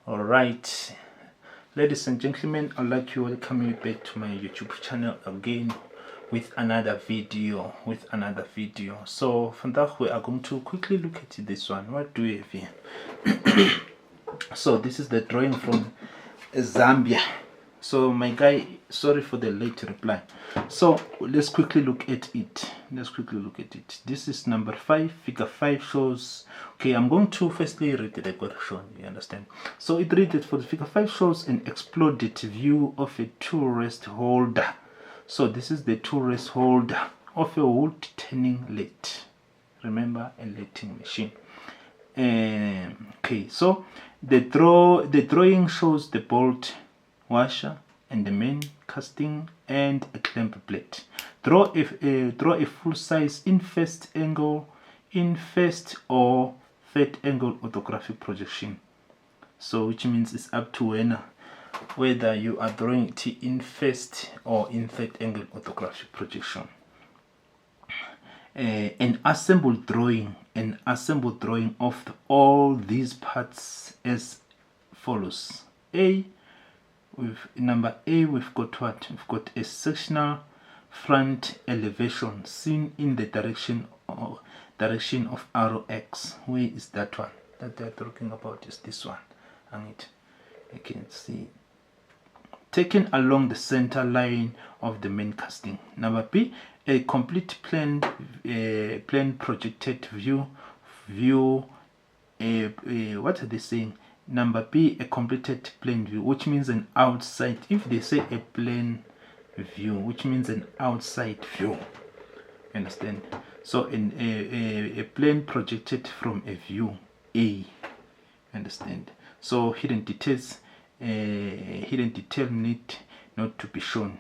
All right, ladies and gentlemen, I'd like to welcome you back to my YouTube channel again with another video. So from that, we are going to quickly look at this one. What do we have here? So this is the drawing from Zambia. So my guy, sorry for the late reply. So let's quickly look at it. This is number 5. Figure 5 shows, okay, I'm going to firstly read the question, you understand. So it reads, for the figure 5 shows an exploded view of a tool-rest holder. So this is the tool-rest holder of a wood turning lathe. Remember, a lathing machine. Okay, so the drawing shows the bolt washer and the main casting and a clamp plate. Draw a full size in first or third angle orthographic projection. So which means it's up to whether you are drawing it in first or in third angle orthographic projection. An assembled drawing of all these parts as follows. Number A, we've got what? We've got a sectional front elevation seen in the direction of arrow X. Where is that one that they're talking about? Is this one, and you can see taken along the center line of the main casting. Number B, a complete plane projected view. What are they saying? Number B, a completed plane view, which means an outside. If they say a plane view, which means an outside view, understand? So a plane projected from a view A, understand? So hidden detail need not to be shown,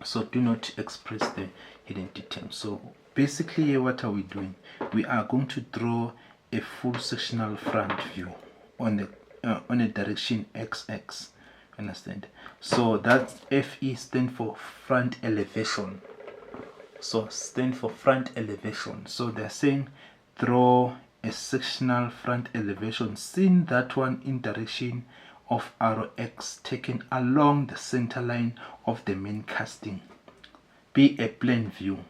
so do not express the hidden detail. So basically, what are we doing? We are going to draw a full sectional front view on a direction XX, understand? So that FE stands for front elevation. So they're saying draw a sectional front elevation, seen that one in direction of arrow X taken along the center line of the main casting. Be a plane view.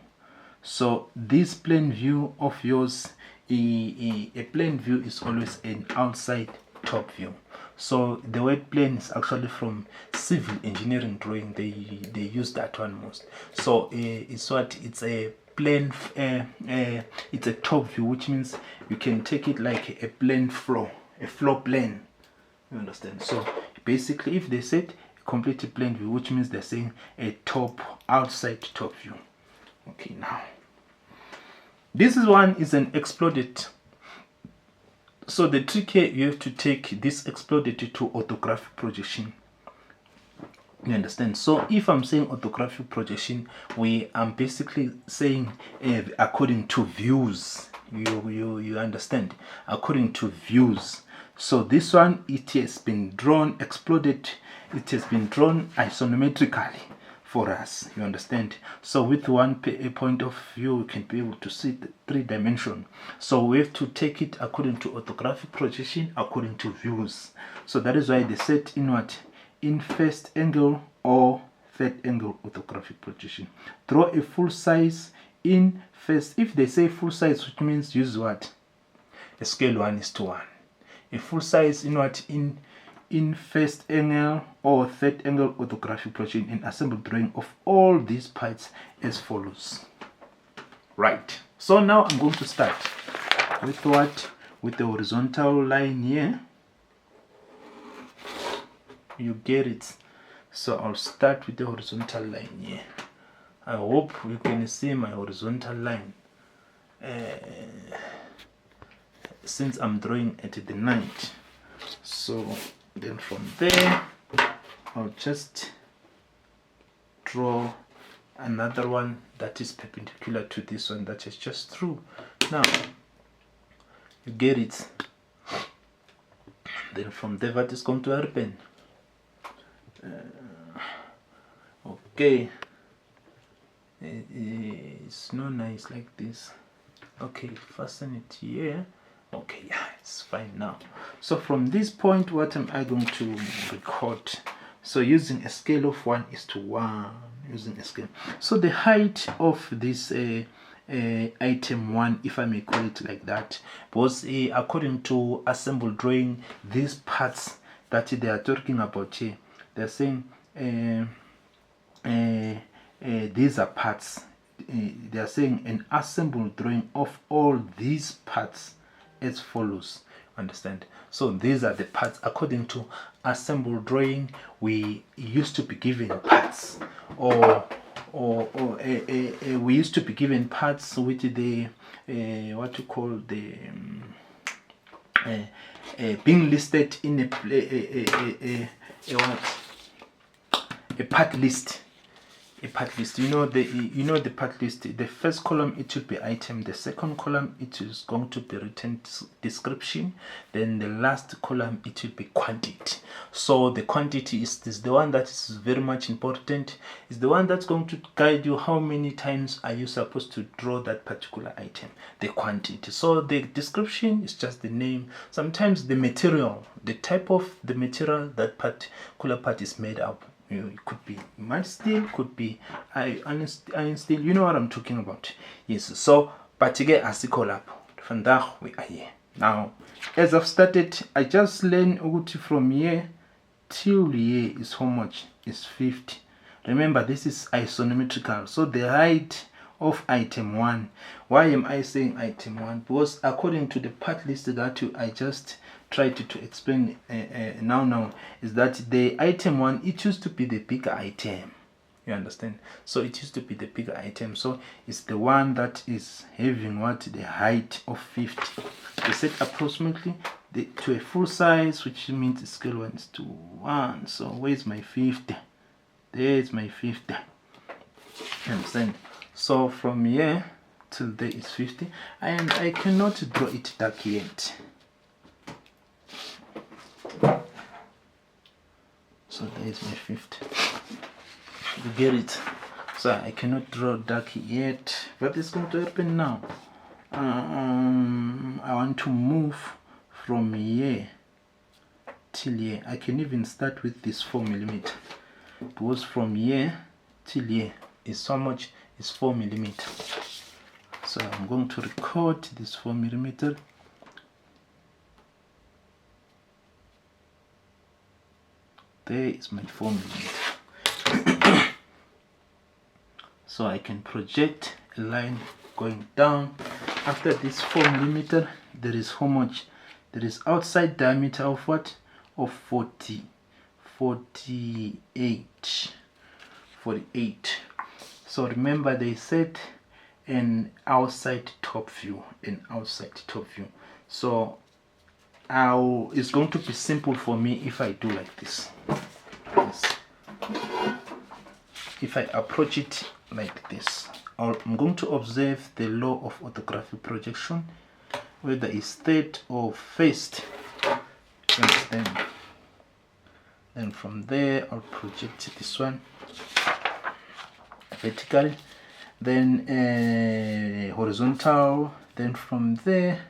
So this plane view of yours, a plane view is always an outside top view. So the word plane is actually from civil engineering drawing. They use that one most. So it's a plane, it's a top view, which means you can take it like a plane floor, a floor plane, you understand? So basically, if they said a complete plane view, which means they're saying a outside top view. Okay, now this one is an exploded. So the trick here, you have to take this exploded to orthographic projection. You understand? So if I'm saying orthographic projection, I'm basically saying according to views. You understand? According to views. So this one, it has been drawn exploded. It has been drawn isometrically for us, you understand? So with one point of view, we can be able to see the 3 dimension. So we have to take it according to orthographic projection, according to views. So that is why they said in what? In first angle or third angle orthographic projection. Draw a full size in first. If they say full size, which means use what? A scale 1:1. A full size in what? In first angle or third angle orthographic projection, an assembled drawing of all these parts as follows. Right. So now I'm going to start with what? With the horizontal line here. You get it? So I'll start with the horizontal line here. I hope you can see my horizontal line. Since I'm drawing at the night. So then from there, I'll just draw another one that is perpendicular to this one that is just through. Now, you get it. Then from there, what is going to happen? Okay. It's not nice like this. Okay, fasten it here. Okay, yeah, it's fine now. So from this point, what am I going to record? So using a scale of 1:1, using a scale. So the height of this item 1, if I may call it like that, was according to assemble drawing, these parts that they are talking about here, they're saying these are parts. They are saying an assembled drawing of all these parts as follows. Understand? So these are the parts according to assembled drawing. We used to be given parts, or we used to be given parts with the what you call the being listed in a part list. A part list, you know the part list. The first column, it will be item. The second column, it is going to be written description. Then the last column, it will be quantity. So the quantity is the one that is very much important. It's the one that's going to guide you how many times are you supposed to draw that particular item. The quantity. So the description is just the name. Sometimes the material, the type of the material that particular part is made up. It could be mud steel, could be iron steel. You know what I'm talking about. Yes. So, but again, as a collab, from there we are here. Now, as I've started, I just learned from here till here is how much? Is 50. Remember, this is isometrical. So the height of item 1. Why am I saying item 1? Because according to the part list that I just tried to explain now is that the item 1, it used to be the bigger item. You understand? So it used to be the bigger item. So it's the one that is having what? The height of 50. They said approximately to a full size, which means the scale 1 is to 1. So where's my 50? There's my 50. You understand? So from here till there is 50, and I cannot draw it dark yet. So there is my 50. You get it? So I cannot draw dark yet, but it's going to happen now. I want to move from here till here. I can even start with this 4mm. Because from here till here is so much, is 4mm. So I'm going to record this 4mm. There is my 4mm. So I can project a line going down. After this 4mm, there is how much? There is outside diameter of what? Of 48. So remember, they said an outside top view. So it's going to be simple for me if I do like this. If I approach it like this, I'm going to observe the law of orthographic projection, whether it's third or first. Understand? Then from there, I'll project this one vertically, then horizontal. Then from there,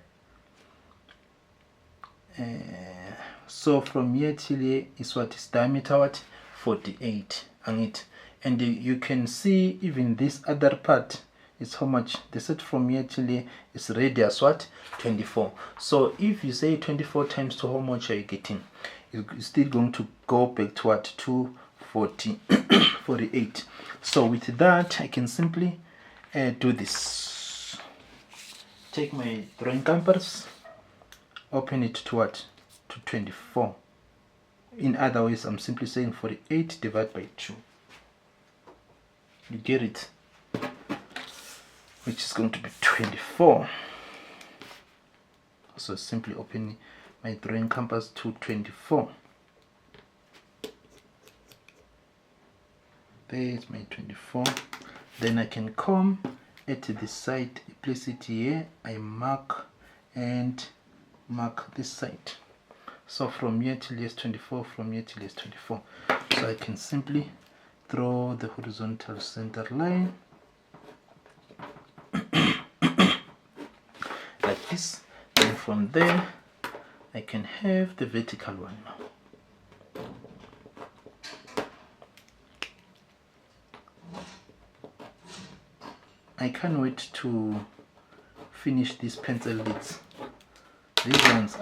so from here till here is what is diameter, what? 48 on it. And you can see even this other part is how much. They said from here till here is radius, what? 24. So if you say 24 times 2, how much are you getting? It's still going to go back to what? 48. So with that, I can simply do this. Take my drawing compass, open it to what? To 24. In other words, I'm simply saying 48 divided by 2. You get it? Which is going to be 24. So simply opening my drawing compass to 24. There's my 24. Then I can come at the side, place it here. I mark and mark this side. So from here till here is 24, from here till here is 24. So I can simply draw the horizontal center line like this. And from there I can have the vertical one now. I can't wait to finish these pencil leads. These ones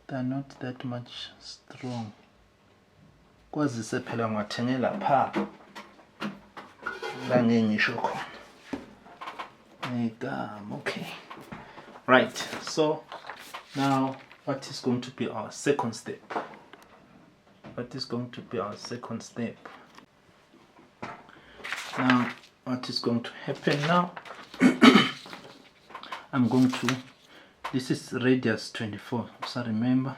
they're not that much strong. Kwazise phela ngiwathengela pha la ngisho khona. Okay. Right. So now what is going to be our second step? What is going to be our second step? Now what is going to happen now? I'm going to, this is radius 24, so remember,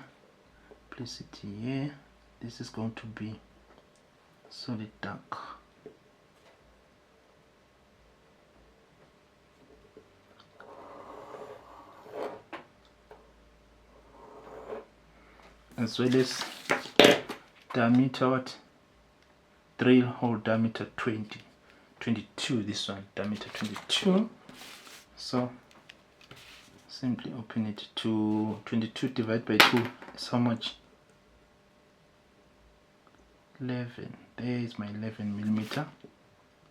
place it here. This is going to be solid dark. As well as diameter, what? Drill hole diameter 22, this one, diameter 22. So simply open it to 22 divided by 2 is how much? 11. There is my 11 millimeter.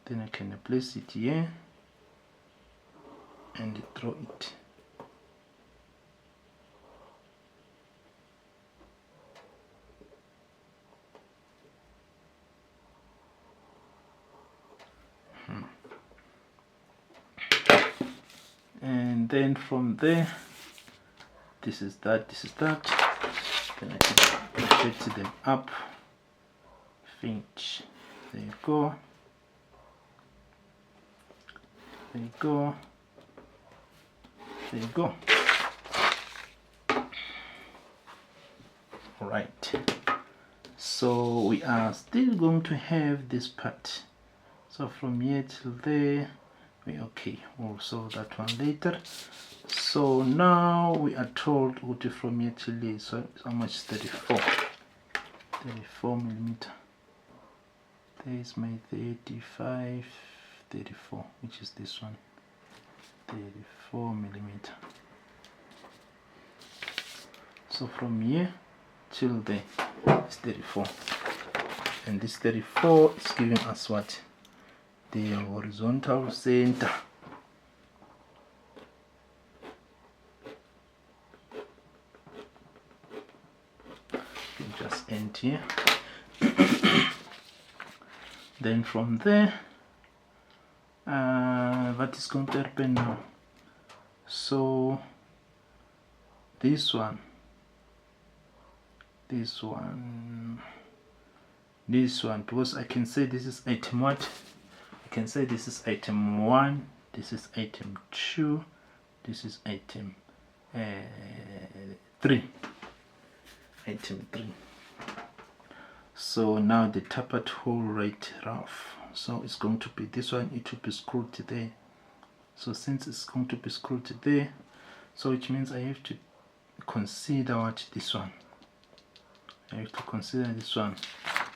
Then I can place it here and draw it. And then from there, this is that, then I can project them up, finish. There you go, there you go, there you go. Alright, so we are still going to have this part. So from here till there, okay, we'll solve that one later. So now we are told from here till here, so how much is 34 millimeter. There is my 34, which is this one, 34 millimeter. So from here till there is 34, and this 34 is giving us what? The horizontal center. You just end here. Then from there, what is going to happen now? So this one, because I can say this is item what? I can say this is item 1, this is item 2, this is item 3. Item 3. So now the tappet hole right rough. So it's going to be this one, it will be screwed there. So since it's going to be screwed there, so which means I have to consider what? This one. I have to consider this one.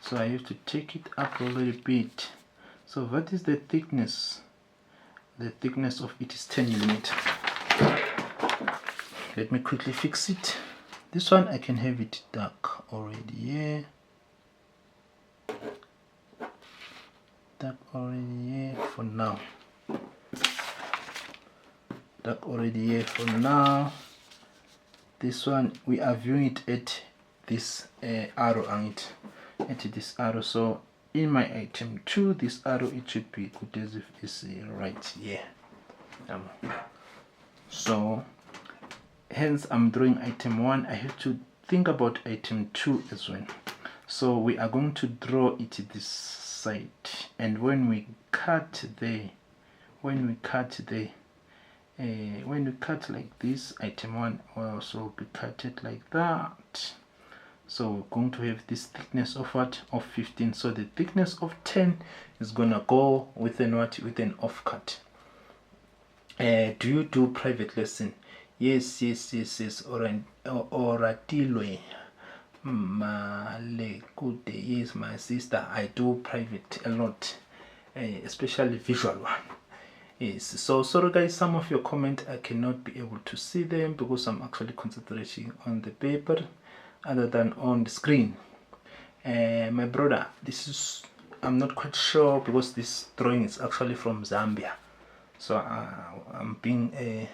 So I have to take it up a little bit. So what is the thickness? The thickness of it is 10 millimeter. Let me quickly fix it. This one I can have it dark already here. Dark already here for now. Dark already here for now. This one we are viewing it at this arrow on it. At this arrow. So in my item 2, this arrow, it should be good as if it's right here. So hence I'm drawing item 1. I have to think about item 2 as well. So we are going to draw it this side, and when we cut there, when we cut like this, item 1 will also be cutted like that. So we're going to have this thickness of what? Of 15. So the thickness of 10 is gonna go within what? With an offcut. Do you do private lesson? Yes. Oratilwe. Good day. Yes, my sister. I do private a lot, especially visual one. Yes, so sorry guys, some of your comment I cannot be able to see them because I'm actually concentrating on the paper other than on the screen. My brother, this is, I'm not quite sure because this drawing is actually from Zambia, so I'm being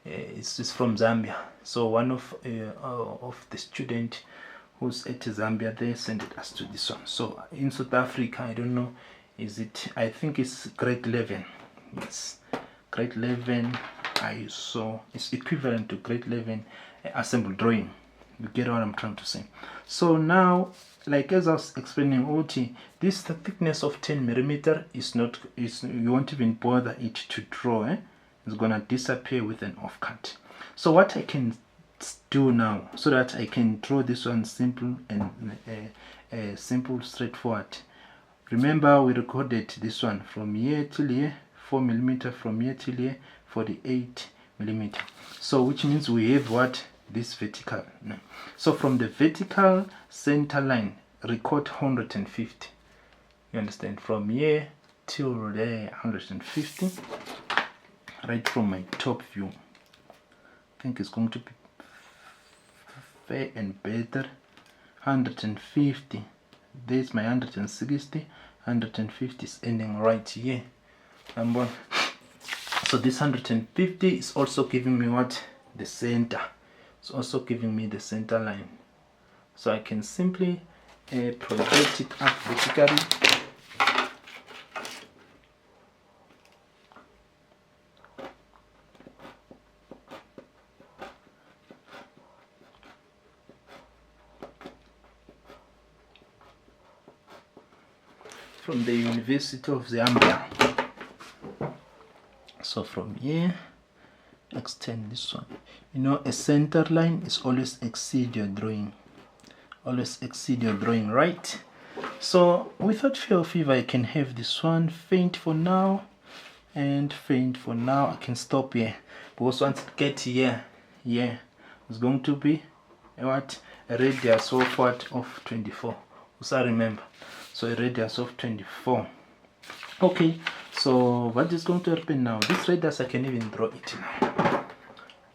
it's from Zambia. So one of the student who's at Zambia, they sent us to this one. So in South Africa, I don't know, is it, I think it's grade 11. It's grade 11. I saw it's equivalent to grade 11 assemble drawing. You get what I'm trying to say. So now, like as I was explaining, OT, this the thickness of 10 millimeter is not, you won't even bother it to draw. It's gonna disappear with an offcut. So what I can do now, so that I can draw this one simple and simple, straightforward. Remember, we recorded this one from here till here, 4 millimeter, from here till here, 48 millimeter. So which means we have what? This vertical. So from the vertical center line, record 150. You understand? From here till there, 150. Right from my top view. I think it's going to be fair and better. 150. There's my 160. 150 is ending right here. So this 150 is also giving me what? The center. It's also giving me the center line. So I can simply project it up vertically. From the University of Zambia. So from here, extend this one. You know, a center line is always exceed your drawing. Always exceed your drawing, right? So without fear of fever, I can have this one faint for now and faint for now. I can stop here because once it gets here, it's going to be what? A radius of what? Of 24. So remember, so a radius of 24. Okay, so what is going to happen now? This radius, I can even draw it now.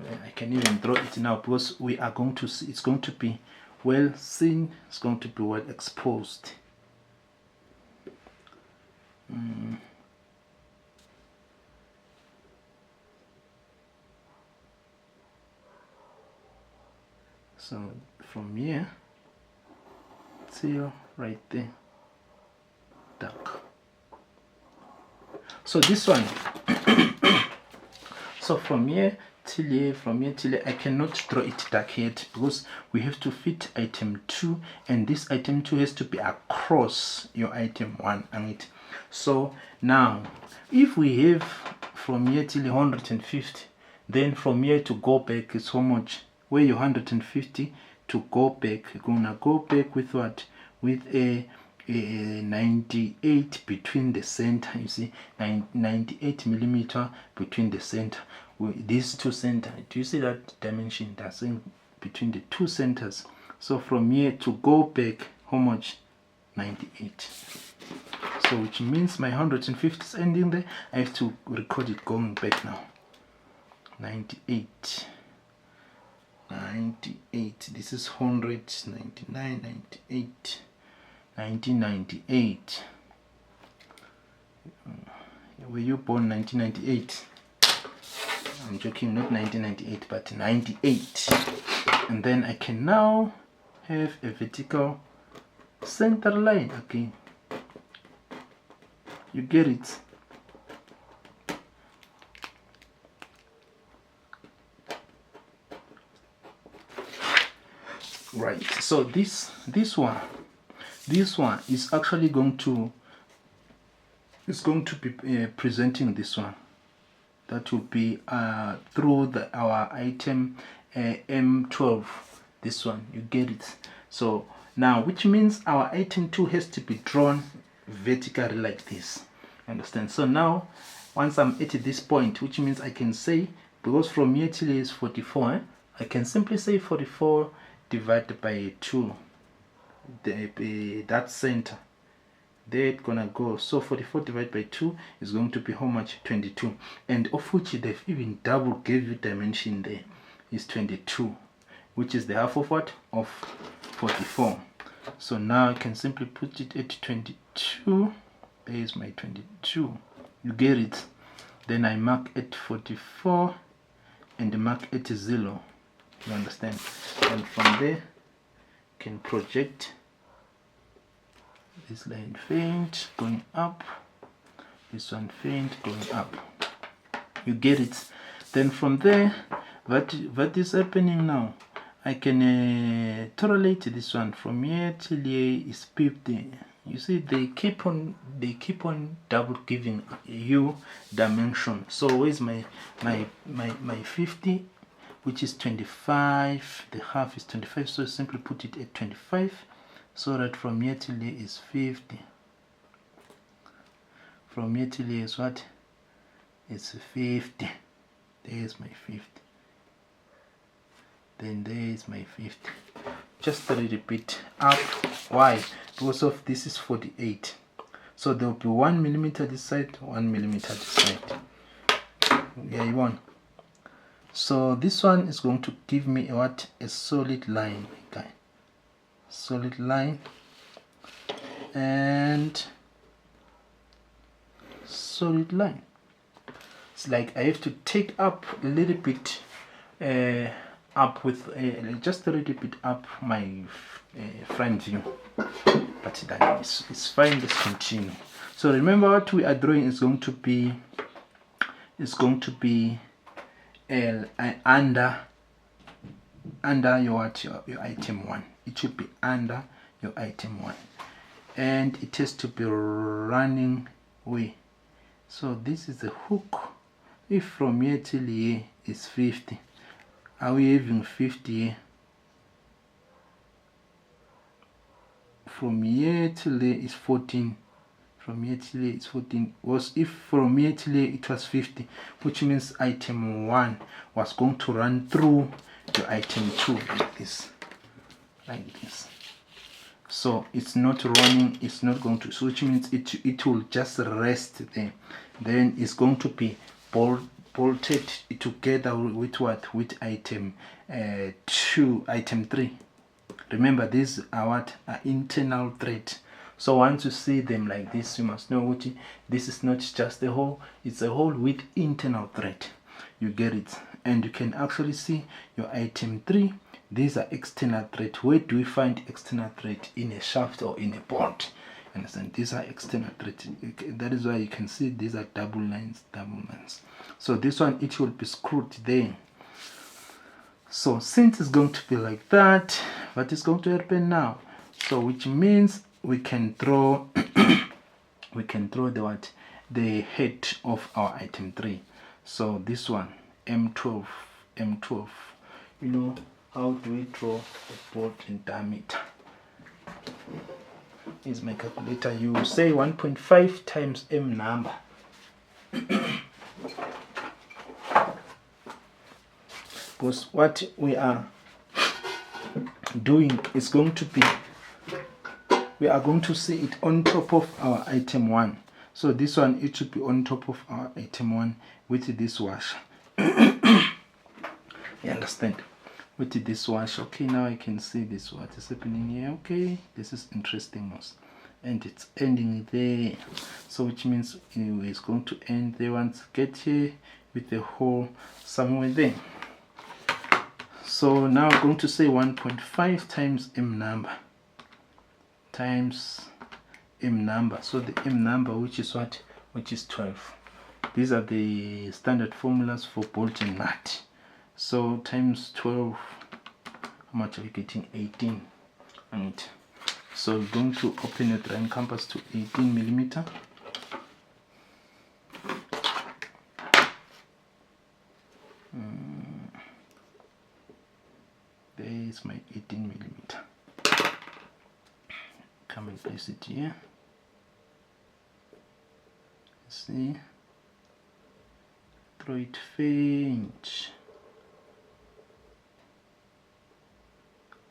I can even draw it now because we are going to see, it's going to be well seen, it's going to be well exposed. So from here till right there, dark. So this one, so from here till here, from here till here, I cannot draw it dark yet because we have to fit item 2, and this item 2 has to be across your item 1 and it. So now, if we have from here till 150, then from here to go back is how much? Where your 150 to go back, you're gonna go back with what? With a 98 between the center. You see, 98 millimeter between the center. These two centers, do you see that dimension? That's in between the two centers. So from here to go back, how much? 98. So which means my 150 is ending there. I have to record it going back now. 98. 98. This is 100, 99, 98. 1998. Were you born 1998? I'm joking, not 1998, but 98. And then I can now have a vertical center line again. You get it? Right. So this one is actually going to be presenting this one. That will be through our item M12. This one, you get it. So now, which means our item 2 has to be drawn vertically like this. Understand? So now, once I'm at this point, which means I can say, because from here till here is 44, I can simply say 44 divided by 2. That center, there it's gonna go. So 44 divided by 2 is going to be how much? 22, and of which they've even double gave you dimension there is 22, which is the half of what? Of 44. So now I can simply put it at 22. There is my 22. You get it? Then I mark at 44 and mark at 0. You understand? And from there can project this line faint going up, this one faint going up. You get it? Then from there, what is happening now? I can correlate this one from here till here is 50. You see, they keep on double giving you dimension. So where's my 50, which is 25? The half is 25, so simply put it at 25, so that from here till here is 50. From here till here is what? It's 50. There's my 50. Then there is my 50. Just a little bit up. Why? Because of this is 48. So there will be 1 millimeter this side, 1 millimeter this side. Yeah, you want. So this one is going to give me what? A solid line, okay. Solid line and solid line. It's like I have to take up a little bit up with just a little bit up my front view, but that is fine. Let's continue. So remember, what we are drawing is going to be under your item 1. It should be under your item 1, and it has to be running way. So this is the hook. If from here till here is 50, are we having 50 here? From here till there is 14. From here till here is 14. Was if from here till here it was 50, which means item 1 was going to run through your item 2 like this. So it's not running, it's not going to, so which means it will just rest there. Then it's going to be bolted together with what? With item 2, item 3. Remember, these are what? Are internal thread. So once you see them like this, you must know what this is not just a hole, it's a hole with internal thread. You get it? And you can actually see your item 3. These are external thread. Where do we find external thread? In a shaft or in a bolt. Understand? These are external thread. That is why you can see these are double lines. So this one, it will be screwed there. So since it's going to be like that, what is going to happen now? So which means we can draw we can draw the what? The head of our item 3. So this one, M12. You know, how do we draw a bolt in diameter? Here's my calculator. You say 1.5 times M number. Because what we are doing is going to be, we are going to see it on top of our item 1. So this one, it should be on top of our item 1 with this washer. You understand? With this washer. Okay, now I can see this, what is happening here. Okay, this is interesting most. And it's ending there. So which means it's going to end there once get here with the hole somewhere there. So now I'm going to say 1.5 times M number times M number. So the M number, which is what? Which is 12. These are the standard formulas for bolt and nut. So times 12, how much are we getting? 18. And so we're going to open a drawing compass to 18 millimeter. There is my 18 millimeter. Come and place it here. See, throw it faint.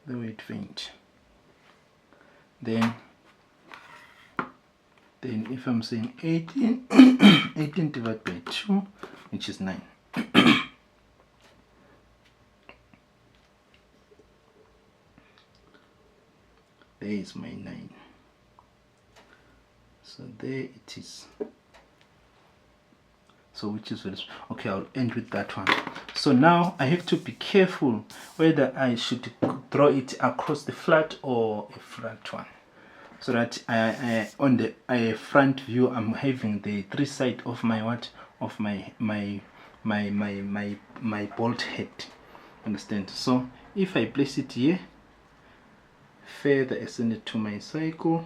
Throw it faint. Then Then if I'm saying 18, 18 divided by 2, which is 9. There is my 9. So there it is. So which is very okay. I'll end with that one. So now I have to be careful whether I should draw it across the flat or a flat one, so that I on the front view I'm having the 3 side of my what of my bolt head. Understand? So if I place it here, further I send it to my cycle,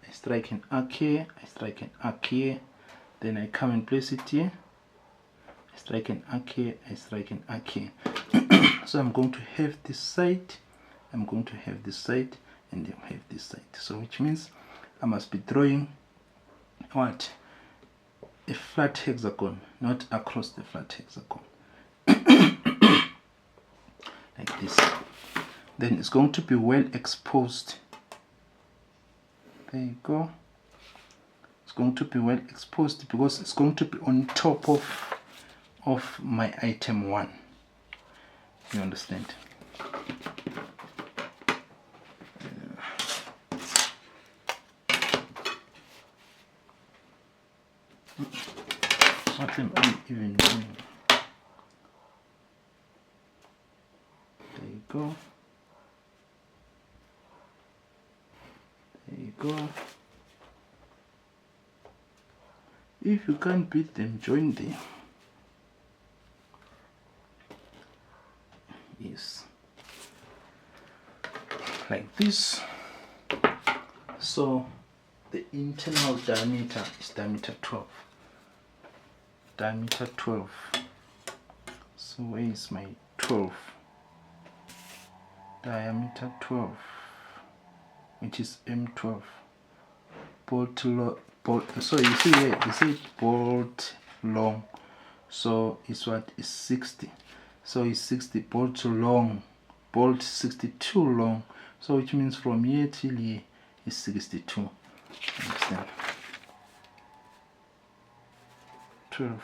I strike an arc here, I strike an arc here, then I come and place it here, I strike an arc here, I strike an arc here. So I'm going to have this side, I'm going to have this side, and then have this side. So which means I must be drawing what? A flat hexagon, not across the flat hexagon. Like this. Then it's going to be well exposed. There you go. It's going to be well exposed because it's going to be on top of my item 1. You understand? What am I even doing? There you go. There you go. If you can't beat them, join them. Yes. Like this. So the internal diameter is diameter 12. Diameter 12. So where is my 12? Diameter 12, which is M12. Bolt so you see here, you see bolt long, so it's what is 60. So it's 60 bolt long, bolt 62 long. So which means from here till here is 62. Understand? 12.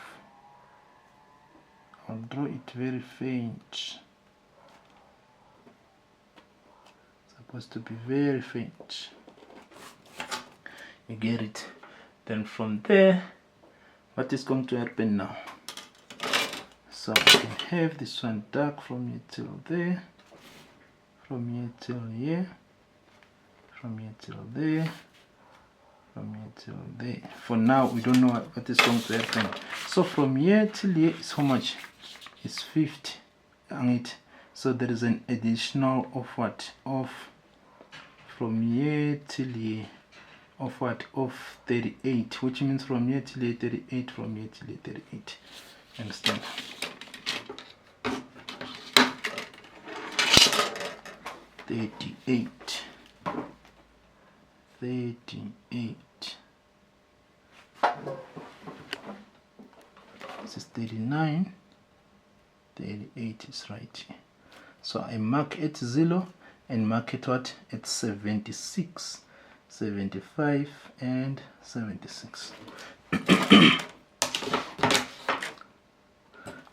I'll draw it very faint. Supposed to be very faint. You get it? Then from there, what is going to happen now? So I can have this one dark from here till there, from here till here, from here till there, from here till there. For now, we don't know what is going to happen. So from here till here is how much? It's 50 on it. So there is an additional of what? Of from here till here of what? Of 38, which means from here till here 38, from here till here 38. Understand? Thirty-eight. This is 39. 38 is right here. So I mark at 0 and mark it what? At 76, 75 and 76.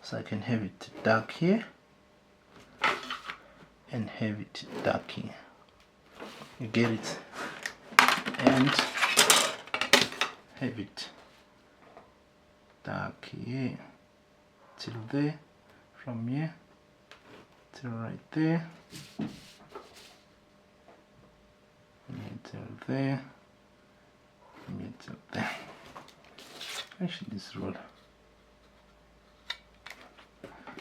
So I can have it dark here and have it dark here. You get it? And have it dark here till there, from here till right there, from here till there, from here till there. Actually, this roll,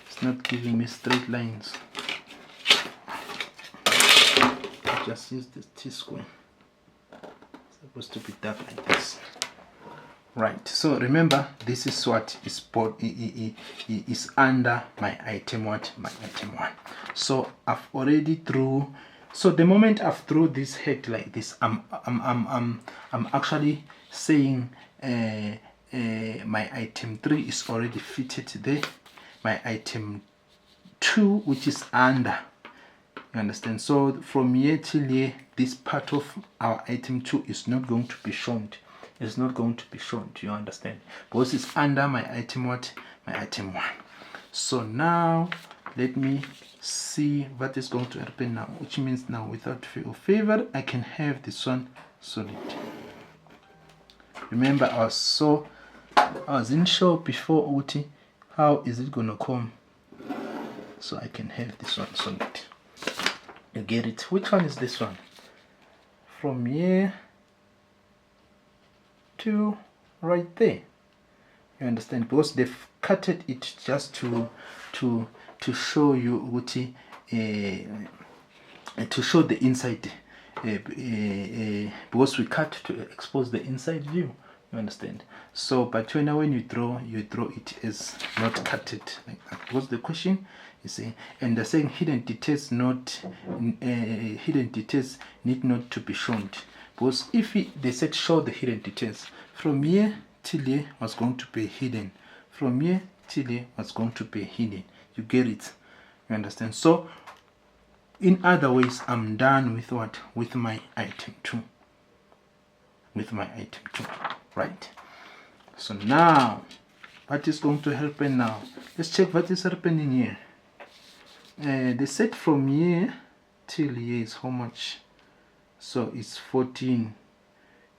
it's not giving me straight lines. I just use the T-square. It's supposed to be dark like this. Right, so remember, this is what is under my item what? My item 1. So I've already drew. So the moment I've drew this head like this, I'm actually saying my item 3 is already fitted there. My item 2, which is under, You understand? So from here till here, this part of our item 2 is not going to be shown. It's not going to be shown. Do you understand? Because it's under my item what? My item 1. So now let me see what is going to happen now, which means now without favor I can have this one solid. Remember, I wasn't sure before Uti how is it gonna come, so I can have this one solid. You get it? Which one is this one? From here to right there. You understand? Because they've cutted it just to show you Uti, to show the inside. Because we cut to expose the inside view. You understand? So but when you draw it as not cutted like that. Because the question is saying, and they're saying hidden details need not to be shown. Because if they said show the hidden details, from here till here was going to be hidden, from here till here was going to be hidden. You get it? You understand? So in other ways, I'm done with what? With my item 2. With my item 2. Right. So now, what is going to happen now? Let's check what is happening here. They said from here till here is how much? So it's 14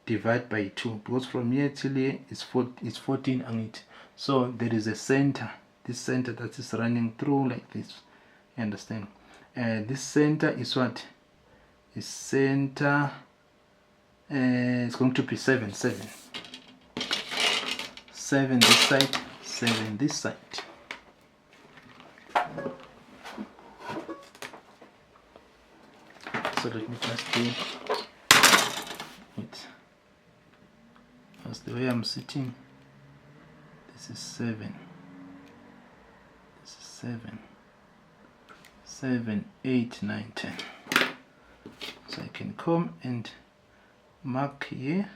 divided by 2. Because from here till here is 14 on it. So there is a center. This center that is running through like this. You understand? This center is what? Is center. It's going to be 7 this side, 7 this side. So let me just do it. That's the way I'm sitting. This is 7. This is 7. 7, 8, 9, 10. So I can come and mark here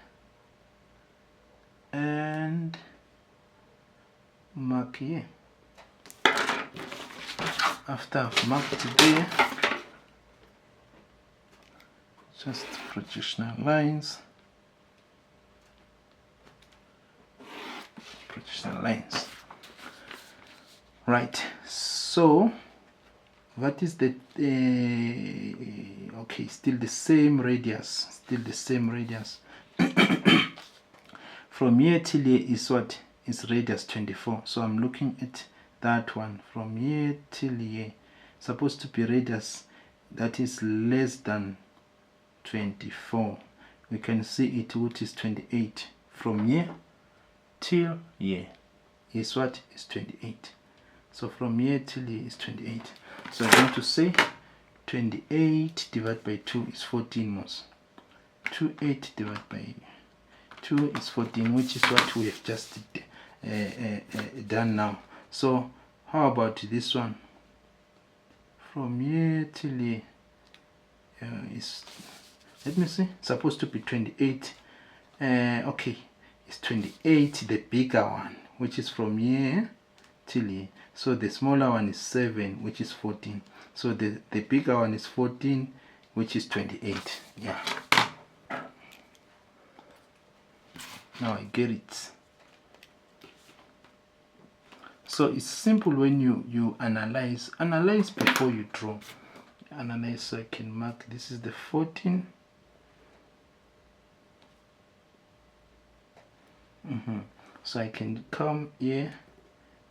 and mark here. After I've marked there, just projectional lines. Right, so what is the okay, still the same radius, from here till here is what? Is radius 24. So I'm looking at that one. From here till here, supposed to be radius that is less than 24. We can see it, which is 28. From here till here is what? Is 28. So from here till here is 28. So I'm going to say 28 divided by 2 is 14 most. 28 divided by 2 is 14, which is what we have just done now. So how about this one? From here till here is, let me see, supposed to be 28. Okay, it's 28, the bigger one, which is from here till here. So the smaller one is 7, which is 14. So the bigger one is 14, which is 28. Yeah. Now I get it. So it's simple when you analyze before you draw. Analyze, so I can mark this is the 14. So I can come here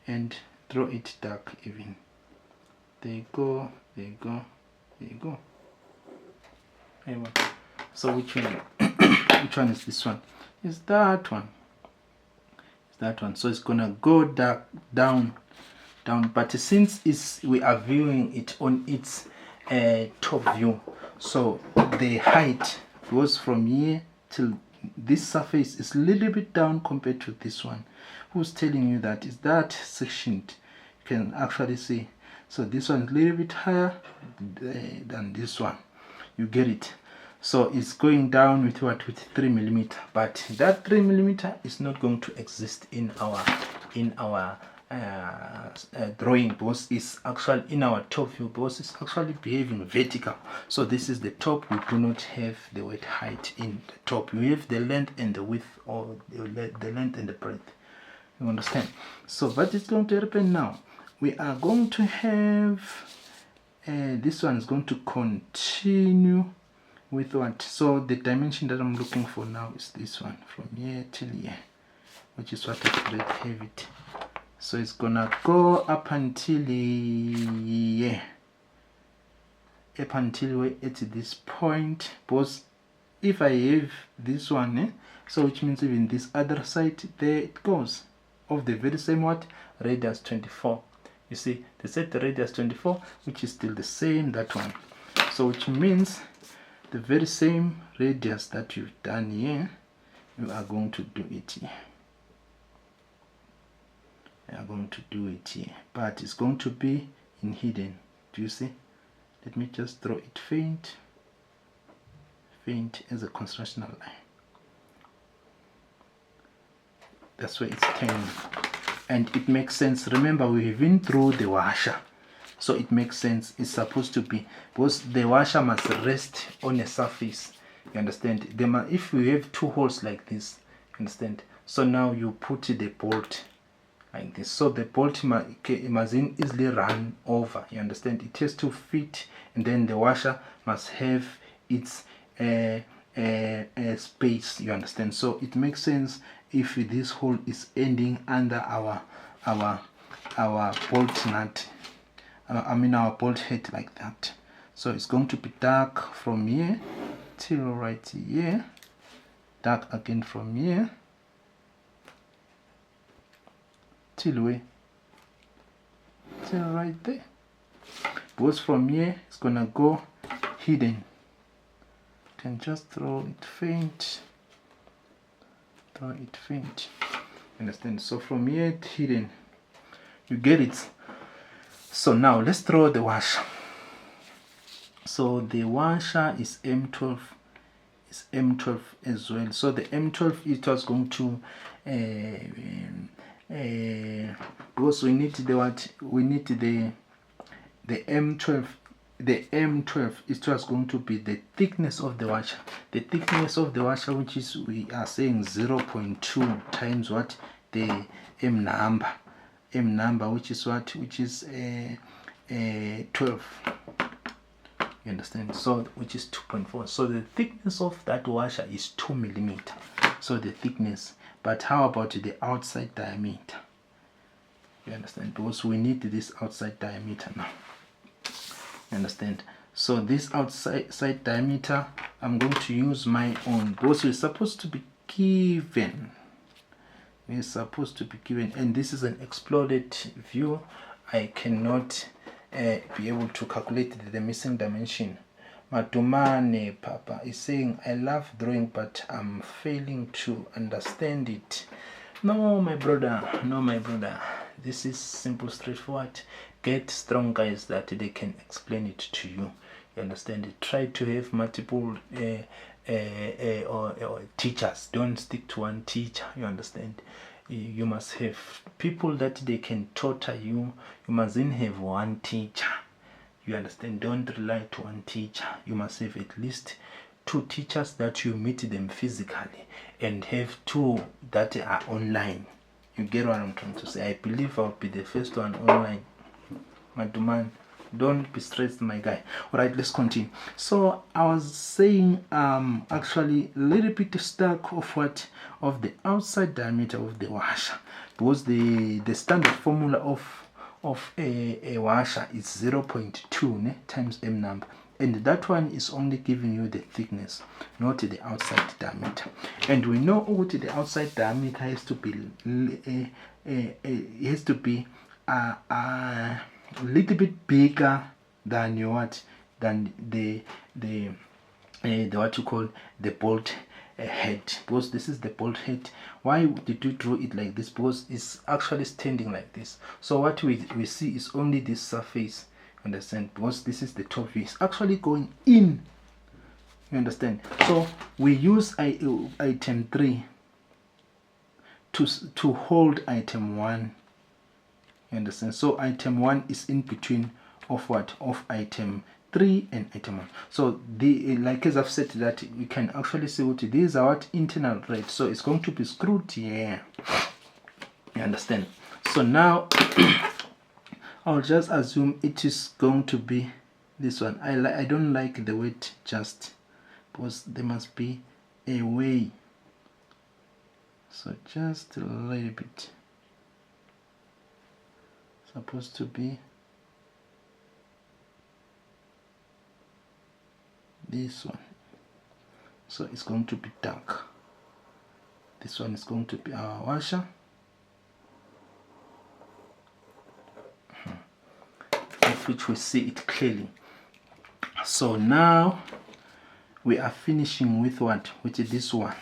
and draw it dark even. There you go, there you go, there you go. Anyway, so which one? Which one is this one? Is that one? Is that one? So it's gonna go dark down. But since we are viewing it on its top view, so the height goes from here till this surface is a little bit down compared to this one. Who's telling you that? Is that sectioned? You can actually see. So this one is a little bit higher than this one. You get it? So it's going down with what? With 3 mm. But that 3 mm is not going to exist in our drawing, because it's actually in our top view, because it's actually behaving vertical. So this is the top. We do not have the word height in the top. We have the length and the width, or the length and the breadth. You understand? So what is going to happen now? We are going to have this one is going to continue with what? So the dimension that I'm looking for now is this one, from here till here, which is what I have it. So it's gonna go up until here, up until we're at this point. Because if I have this one, so which means even this other side, there it goes, of the very same what? Radius 24. You see, they said the radius 24, which is still the same, that one. So which means the very same radius that you've done here, you are going to do it here. You are going to do it here, but it's going to be in hidden. Do you see? Let me just draw it faint as a constructional line. That's where it's turning, and it makes sense. Remember, we've been through the washer, so it makes sense. It's supposed to be, because the washer must rest on a surface. You understand? If we have two holes like this, you understand? So now you put the bolt like this, so the bolt must easily run over. You understand? It has to fit, and then the washer must have its space. You understand? So it makes sense if this hole is ending under our bolt nut, our bolt head, like that. So it's going to be dark from here till right here, dark again from here till where? Till right there. Because from here it's gonna go hidden. Can just throw it faint. Understand? So from here hidden, you get it. So now let's draw the washer. So the washer is M12, as well. So the M12, it was going to because we need the what? We need the M12. The M12, it was going to be the thickness of the washer. The thickness of the washer, which is, we are saying 0.2 times what? The M number, which is what? Which is 12. You understand? So which is 2.4. So the thickness of that washer is 2 millimeter. So the thickness. But how about the outside diameter? You understand? Because we need this outside diameter now. You understand? So this outside diameter, I'm going to use my own, because we're supposed to be given. And this is an exploded view. I cannot be able to calculate the missing dimension. Matumane Papa is saying, I love drawing, but I'm failing to understand it. No, my brother. This is simple, straightforward. Get strong guys that they can explain it to you. You understand? Try to have multiple or teachers. Don't stick to one teacher. You understand? You must have people that they can tutor you. You mustn't have one teacher. You understand? Don't rely to one teacher. You must have at least 2 teachers that you meet them physically, and have 2 that are online. You get what I'm trying to say? I believe I'll be the first one online. Maduman, don't be stressed, my guy. Alright, let's continue. So I was saying actually a little bit stuck of the outside diameter of the washer, because the standard formula of a washer is 0.2 times M number, and that one is only giving you the thickness, not the outside diameter. And we know what the outside diameter has to be a little bit bigger than the what you call the bolt head, because this is the bolt head. Why did you draw it like this? Because it's actually standing like this. So what we see is only this surface. Understand? Because this is the top view. It's actually going in. You understand? So we use item 3 to hold item 1 You understand? So item 1 is in between of what? Of item 3 and item 1. So the, like as I've said, that you can actually see what these are, what internal threads. So it's going to be screwed here. You understand? So now I'll just assume it is going to be this one. I don't like the word just, because there must be a way. So just a little bit. Supposed to be this one. So it's going to be dark. This one is going to be our washer. Of which we see it clearly. So now we are finishing with what? With this one.